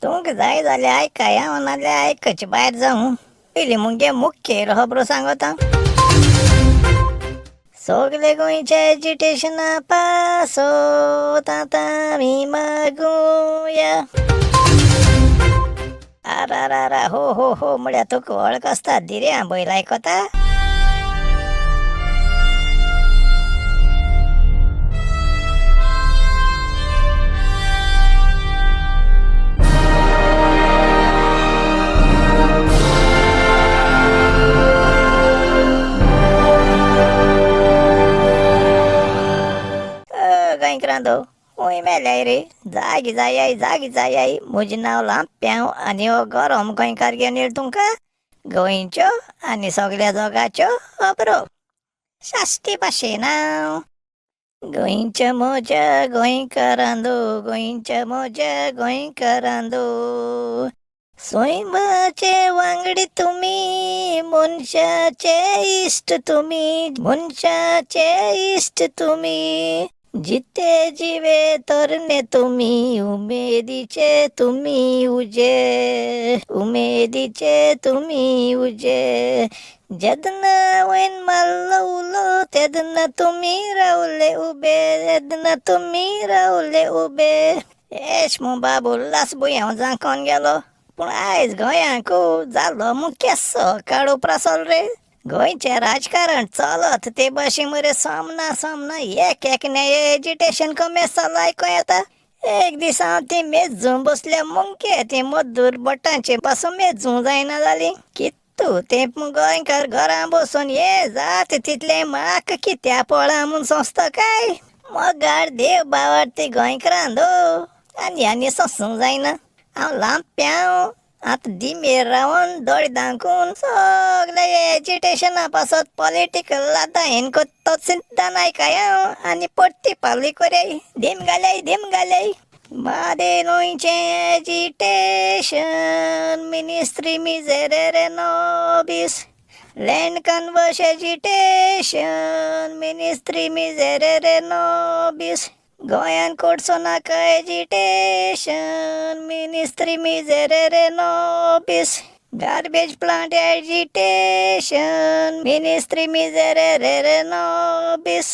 तुमक जाय जाल्यार आयकाय हांव नाल्यार आयकचे भायर जाऊं पयलीं मुगे मुखेल खबरो सांगता. सगळे गोंयचे एजिटेशना पासत आतां आमी मागुया. आरारारा हो हो हो म्हळ्यार तुका वळख आसता रे हां बैल आयकता. गोंयकरांदो खूंय मेल्याय रे जागी जाय म्हजें नांव लांप्याव आनी हो गरम गोंयकार घेवन येयला तुमकां गोंयच्यो आनी सगळ्या जगाच्यो खबरो शाश्टी भाशेन हांव. गोंयच्या म्हज्या गोंयकारांदो गोंयच्या म्हज्या गोंयकारांदो सैमाचे वांगडी तुमी मनशाचे इश्ट तुमी मनशाचे इश्ट तुमी जिते जिवे तरणे तुमी उमेदीचे तुमी उजे जेदना वयन मारलो उलो तेदना तुमी रावले उबे एश मो बाबू उल्हास बुय हांव जांकोन गेलो पूण आयज गोंयांक जालो मू केसो काडू प्रासोल रे. गोंयचें राजकारण चलत ते भाशेन मरे सोमना एक एजिटेशन कमी चलो आयको येता. एक दीस हांव ती मेजूं बसल्या मुंगे ती मधूर बोटांचेर पासून मेजूं जायना जाली कित्तू ते गोंयकार घरां बसून हे जात तितले म्हाका कित्या पळा म्हूण सोंसता काय मोगाड देव बावाड ते गोंयकारांदो आनी सोंसूंक जायना. हांव लांप्याव आतां दिमेर रावन दोळे धांकून सगळे एजिटेशना पासत पॉलिटिकल आतां हेन कोत्तो चिंतन आयकाय आनी पडटी पावली कोराय धीम घाल्याय मादे गोंयचें एजिटेशन मिनिस्ट्री मिजेरेरे नोबीस लँड कन्वर्स एजिटेशन मिनिस्ट्री मिजेरेरे नोबीस गोंयान कोडसो नाका एजिटेशन मिनिस्ट्री मिजेरेरे नोबीस गार्बेज प्लांट एजिटेशन मिनिस्ट्री मिजेरेरे नोबीस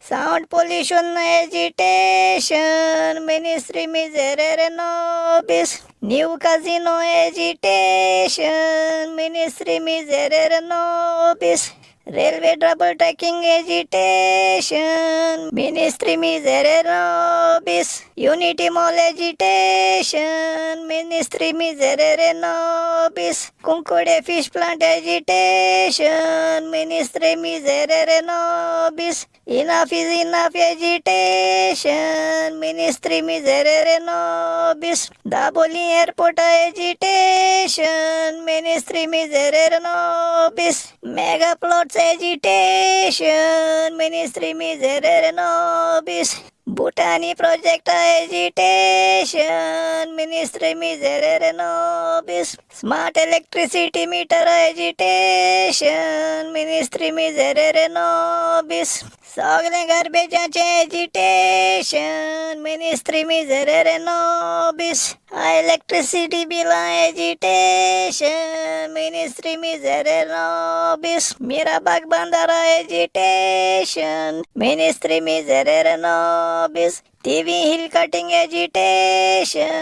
साउंड पोल्यूशन एजिटेशन मिनिस्ट्री मिजेरेरे नोबीस न्यू काजिनो एजिटेशन मिनिस्ट्री मिजेरेरे नोबीस railway double tracking agitation ministry मिजेरेरे नोबीस युनिटी मॉल एजिटेशन मिनिस्ट्री मिजेरेरे नोबीस कुंकोडे फिश प्लांट एजिटेशन मिनिस्ट्री मिजेरेरे नोबीस enough is enough agitation ministry मिजेरेरे नोबीस दाबोली एअरपोर्ट एजिटेशन मिनिस्ट्री मिजेरेरे नोबीस मेगा प्लॉट्स एजिटेशन मिनिस्ट्री मिजेरेरे नोबीस भूटानी प्रोजेक्ट एजिटेशन मिनिस्ट्री मिजेरेरे नोबीस smart electricity meter agitation ministry मिजेरेरे नोबीस सगळे गार्बेजाचे एजिटेशन मिनिस्ट्री मिजेरेरे नोबीस इलेक्ट्रिसिटी बिलां एजिटेशन मिनिस्ट्री मिजेरेरे नोबीस मिराबाग बांदारा एजिटेशन मिनिस्ट्री मिजेरेरे नोबीस टीवी हिल कटिंग एजिटेशन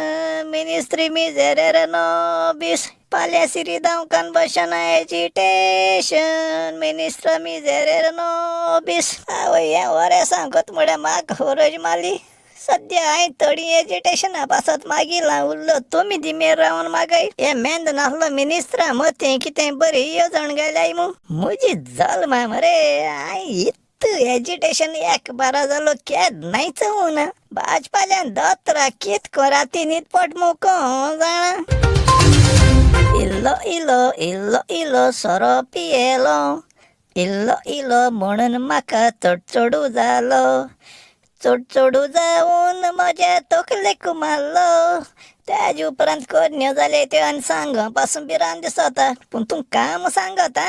मिनिस्ट्री मिजेरेरे नोबीस पाल्यासिरी दावकान बसना एजिटेशन मिनिस्ट्री मिजेरेरे नोबीस आवय वरे सांगत म्हळ्यार म्हाका खरोज माली सद्या हांवें थोडी एजिटेशना पासत मागिलां उरलो तुमी दिमेर रावन मागाय हे मेंद नासलो मिनिस्ट्रा मतें कितें बरी येवजण गेल्याय म्हजी जल्मा मरे हांवें एजिटेशन एक बारा जालो केद नाहीच ना भाजपाल्यान दोतरा कित कोरा तिनीत पोट मुको जाणा इल्लो सोरो पियेलो इल्लो म्हणून म्हाका चडू जावन म्हज्या तकलेक मारलो त्याज उपरांत कोडण्यो जाले त्यो आनी सांग पासून भिरांत दिसता पूण तूं काम सांगता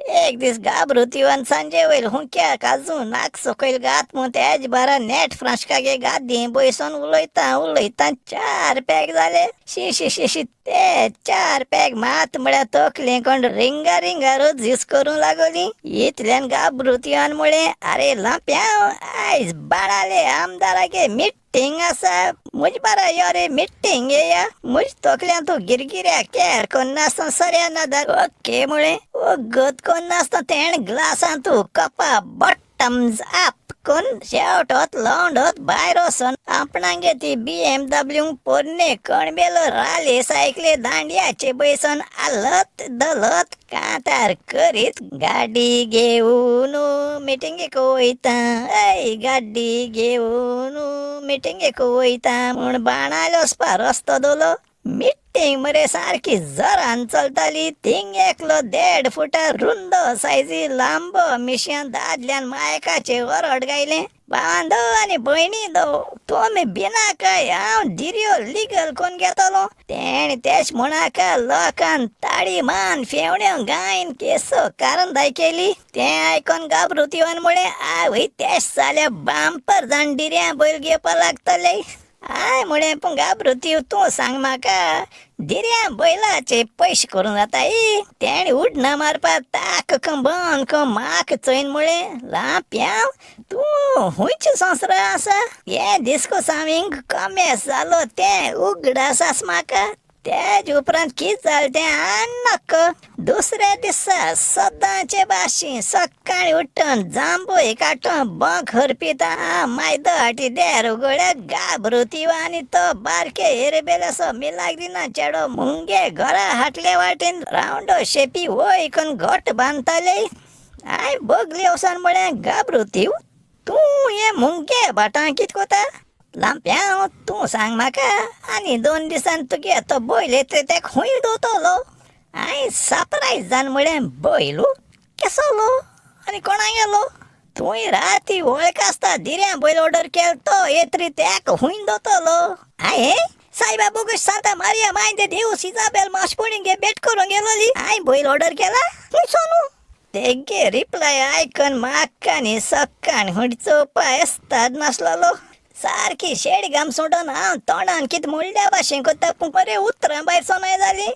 एक दीस घाबरुतीवन सांजे वयल हुंक्या काजू नाक सकयल घात म्हूण तेज बारा नेट फ्रांशकागे गादी बयसून उलयता 4 पॅक जाले. शी ते 4 पॅक मात म्हळ्यार तकले कोण रिंगा रिंगा रोजीस करूं लागली. इतल्यान घाबरुतीवन मुळे अरे लांप्या आयज बाळाले आमदारागे मीटिंग आसा. मुझ बारा यो रे मीटिंग या मुझ तकल्यान तू गिरगिऱ्या केर कोण नासता सऱ्या नादार ओके मुळे ओ गत कोण नासता तेण ग्लासान तू कपा बॉटम्स अप कोण शेवटोत लवंडोत भायर वचून आपणांगे ती BMW पोरणे कणबेलो राले सायकले दांडयाचे बयसून आलत दलत कांतार करीत गाडी घेऊन मिटिंगेक वयता. ऐ गाडी घेऊन मिटिंगेक वयता म्हूण बाणालो वचपा रस्तो दोलो. मिटिंग मरे सारकी जोरान चलताली. थिंग एकलो 1.5 फुटा रुंद सायजी लांब मिश्यान दादल्यान मायकाचे वरड गायले. बांदो आनी भयणी दो तुमी बिना काय हांव दिर्यो लिगल कोण घेतलो. तेण तेच म्हणाका लोकांन ताळी मान फेवण्यो गायन केसो कारंदाय केली. ते आयकोन घाबरुतीवन मुळे आवय तेच जाल्या बांपर जाण दिर्या बैल घेवपा लागतले. आय मुळे पूण घाबरुतीव तूं सांग म्हाका दिर्या बैलाचे पयशे करूं जाताय. तेणी उडना मारपा ताक बंद को म्हाक चोयन मुळे लांप्याव तूं हुंयचे संवसारा आसा. हे दिसको सामींग कमेस जालो तें उगडास म्हाका. तेज उपरांत कित जालें तें आनक. दुसऱ्या दिसा सदांचे भाशेन सकाळीं उठून जांबोय काडून बंक हरपिता मायदो हाटी देर उगड्या घाबरुतीव आनी तो बारके एरेबेलासो मिलाग्रिना चेडो मुंगे घरा हाटले वाटेन रावंडो शेपी वय कोन घोट बांदताले. आय बगले वचोन म्हळें घाबरुतीव तूं हे मुंगे भाटां कित कोता. लांप्या तूं सांग म्हाका आनी 2 दिसान तुगे तो बैल येता तेका खूंय दोतलो. हांवें सरप्रायज जावन म्हळें बैलू केसोलो आनी कोणा गेलो. तुंय राती वळख आसता दिऱ्या बैल ऑर्डर केलो तो येतरी तेका खूंय दोतलो. हांवें सायबा बोगस सांता मारिया मायदे देवस इजाबेल माशपोणींगे भेट करूंक गेलोली. हांवें बैल ऑर्डर केला सोनू. तेगे रिप्लाय आयकून म्हाका न्ही सक्कान हुंड चोवपा येस्ताद नासलोलो. सारकी शेड घाम सोडून हांव तोंडान कितें म्हणल्या भाशेन कोत्ता पूण बरें उतरां भायर सोनाय जाली.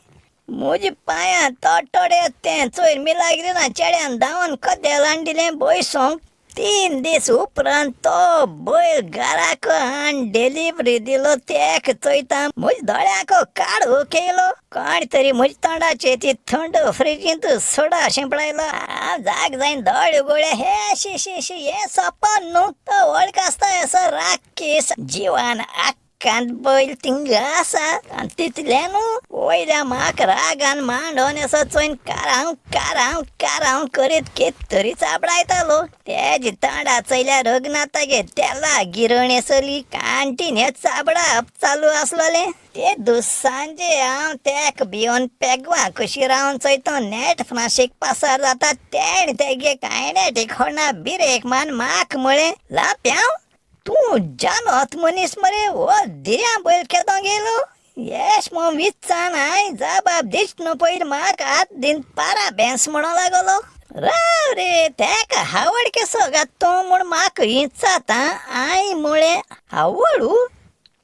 म्हज्या पांयां तोडटोडे तें चोयर मिलाग्रिना चेड्यान धांवन कदेल हाडिलें बयसूंक. 3 दीस उपरांत तो बैल घराक हाड डिलिव्हरी दिलो तेका चोयता म्हज्या दोळ्याको काळो केलो. कोण तरी म्हज्या तोंडाचे ती थंड फ्रिजींत सोडा शिंपडायलो. हांव जाग जायन दोळे उगडले. हे शी हे सपन न्हू. तो वळख आसता असो राकेस जिवान कांत बैल थिंग आसा आनी तितल्यान वयल्या म्हाका रागान मांडोन असो चोयन काराव करीत कित तरी चाबडायतालो. तेज तोंडा चयल्या रघुनाथागे तेला गिरण येसली कांटीन हे चाबडाप चालू आसलोले. ते दीस सांजे हांव तेका भिवन पेगवा कशी रावन चोयतो नेट फ्रांशीक पासार जाता. तेण तेगे कायनेटी खोणा बिरेक मान म्हाका म्हळें लांप्याव तूं जानत मनीस मरे हो दिऱ्या बैल केदो गेलो. येस म्हूण विचान हांवें जबाब दिश्ट पयर म्हाका हात दिन पारा बेंस म्हणो लागलो. राव रे तेका हावड केसो घातो म्हूण म्हाका विचारता. हांवें म्हळें हावडू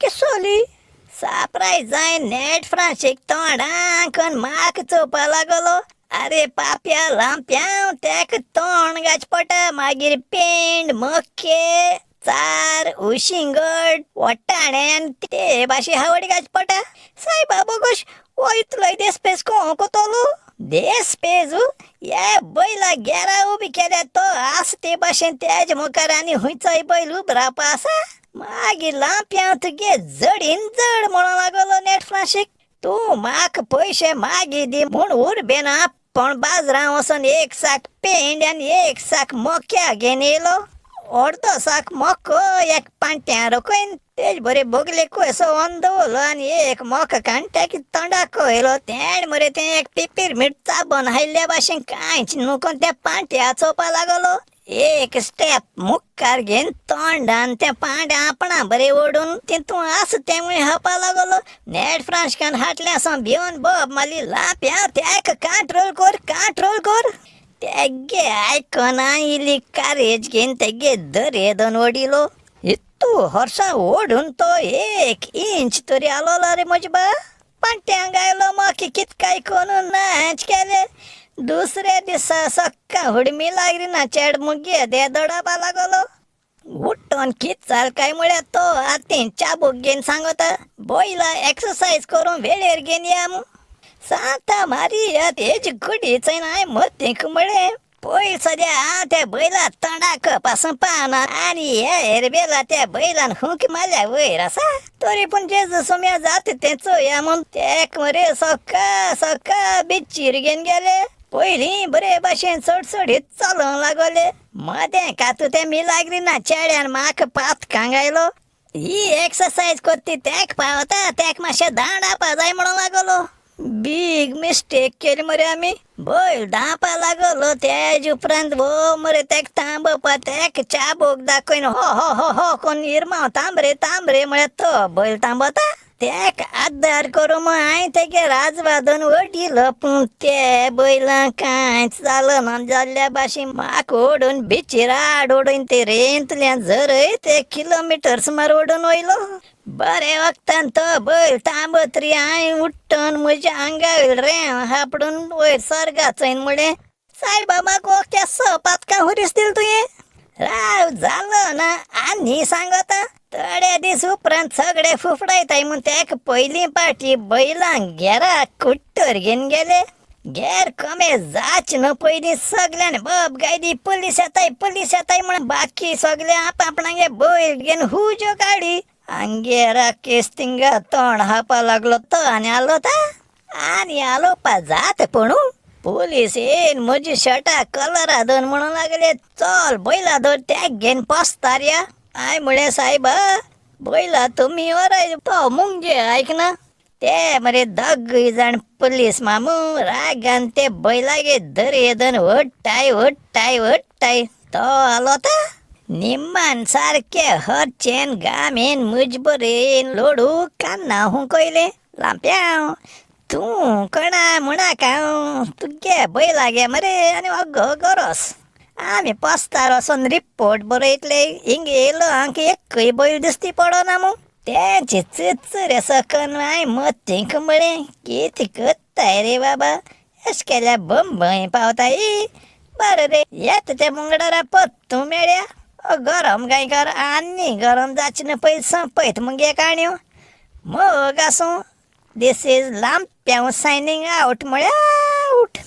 केसोली. सरप्रायज जायन नेट फ्रांशीक तोंडांकन म्हाका चोवपा लागलो. अरे पाप्या लांप्या तेका तोंड घाच पडटा मागीर पेंड मक्के 4 उशिंगड वट्टाण्यान ते भाशे हावडी घाच पडटा. सायबा बोगोश वो इतलो देसपेज कोतलो. देसपेज हे बैला गेरा उबी केल्या तो आस ते भाशेन तेज मुखार आनी हुंयचोय बैल उब रावपा आसा. मागीर लांप्या तुगे जडीन जड म्हणो लागलो नेट फ्रांशीक. तूं म्हाका पयशे मागी दी म्हूण उरबे ना पण बाजरां वचोन 1 साक पेंड आनी 1 साक मोक्या घेवन येयलो. अर्दो साक मोको 1 पांट्यां रोखोयन तेज बरे बोगले कोयसो वन दवरलो आनी 1 मोक काडून तेका तोंडाक वयलो. तेण मरे तें 1 पिपीरमीट चाबोन हायल्ल्या भाशेन कांयच नुकोन त्या पांट्या चोवपा लागलो. 1 स्टेप मुखार घेवन तोंडान त्या पांड्या आपणा बरें ओडून तितून आस तें म्हूण हावपा लागलो. नेट फ्रांशकान हाटल्यासो भिवन बोब मारली. लांप्या तेका कंट्रोल कर. तेगे आयकना इली कारेज घेन तेगे दरे दोन वडिलो इतू हर्षा ओढून तो 1 इंच तरी आलो रे मुजबा पण त्या गायलो मग कित काय कोण नाच केले दुसऱ्या दिसा सक्का हुडमी लागली ना चेड मुगे दे दडाबा लागलो उठून कित चाल काय मुळे तो आतीन चाबूक घेन सांगता बोयला एक्सरसाइज करून वेळेर घेन या मग सांगता मारी यात हेच गुडीच नाही मग मुळे पोय सध्या त्या बैला तंडाक पासून पाहणार आणि हेरबेला त्या बैलान हुंक माझ्या वयर असा तरी पण जे जसं मी जाते तेच या म्हणून त्या मरे सका सका बिच्चीर घेन गेले पहिली बरे भाशेन चढचढीत चालून लागले मध्ये का तू ते मी लागली ना चेड्यान माक पात कांगायलो ही एक्सरसाइज करती त्याक पावता त्याक मातशें दांडापा जाय म्हणून लागलो बिग मिस्टेक केली मरे आम्ही बैल धापा लागलो त्याच उपरांत भो मरे त्याक थांबपा त्याक चाबूक दाखोवन हो हो हो हो कोण इरमाव तांबरे तांबरे म्हळ्यार तो बैल थांबता त्याक आदार करू मग हांवें तेगे राजवादन वडिलो पूण ते बैलां कांयच जालो ना जाल्ल्या भाशेन म्हाका ओडून बिचीर आड ओडून ते रेंतल्यान जरय ते किलोमिटर सुमार ओडून वयलो बरे वक्तान तो बैल थांबतरी हांवें उठ्ठून म्हज्या आंगावेल रेंव हापडून वयर सर्गाक चोयन म्हळें सायबा म्हाका केसो पातकां हुरीस दिल तुवें राव जालो ना आनी सांगता थोडे दीस उपरांत सगळे फुफडायताय म्हूण तेक पयली पाटी बैलांक घेरा कुट्टर घेवन गेले घेर कमे जाच न्हू पयलीं सगल्यान बब गायदी पुलीस येताय म्हण बाकी सगळे आपणागे बैल घेवन हुज्यो काडी आंगेरा केस तिंगा तोंड हापा लागलो तो आनी आलो ता आनी आलोपा जात पूण पुलीस येन म्हजी शर्टा कलरा दोन म्हणून लागले चल बैला धर त्याक घेवन पोसतार या आय म्हळे सायबा बैला तुमी वराय तो मुंगे आयक ना ते मरे दोगूय जाण पुलीस मामू रागान ते बैलागे दरे दोन ओडटाय तो आलो ता निम्मान सारखे हरचेन गामेन मुजबरेन लोडू कान्ना हुंकयले लांप्याव तूं कोणा म्हणाका तुगे बैलागे मरे आनी अगो गरोस आमी पोस्तार वचोन रिपोर्ट बरयतले हिंग येयलो हांक एकय बैल दिसती पडोना मू तेंचे चिचरे सकन हांवें मतींक म्हळें कितें कोत्ताय रे बाबा अश केल्या बंबय पावताय बरें रे येता ते मुंगडारा पत्तू मेळ्या गरम गायकार आनी गरम जाचें पयलीं संपयत मुगे काणयो मोग आसूं दिस इज लांप्याव सायनींग आवट म्हळ्या आउट.